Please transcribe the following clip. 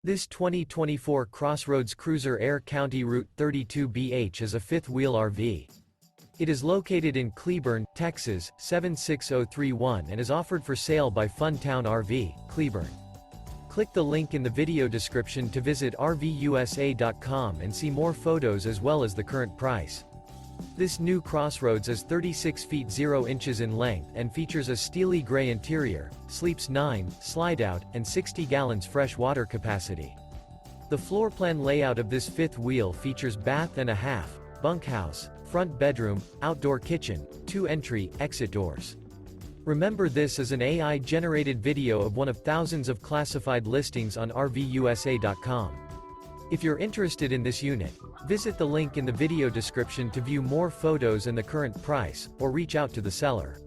This 2024 CrossRoads Cruiser Aire CR32BH is a fifth-wheel RV. It is located in Cleburne, Texas, 76031 and is offered for sale by Funtown RV, Cleburne. Click the link in the video description to visit RVUSA.com and see more photos as well as the current price. This new CrossRoads is 36 feet 0 inches in length and features a steely gray interior, sleeps 9, Slideout, and 60 gallons fresh water capacity. The floor plan layout of this fifth wheel features bath and a half, bunkhouse, front bedroom, outdoor kitchen, 2 entry/exit doors. Remember, this is an AI-generated video of one of thousands of classified listings on RVUSA.com. If you're interested in this unit, visit the link in the video description to view more photos and the current price, or reach out to the seller.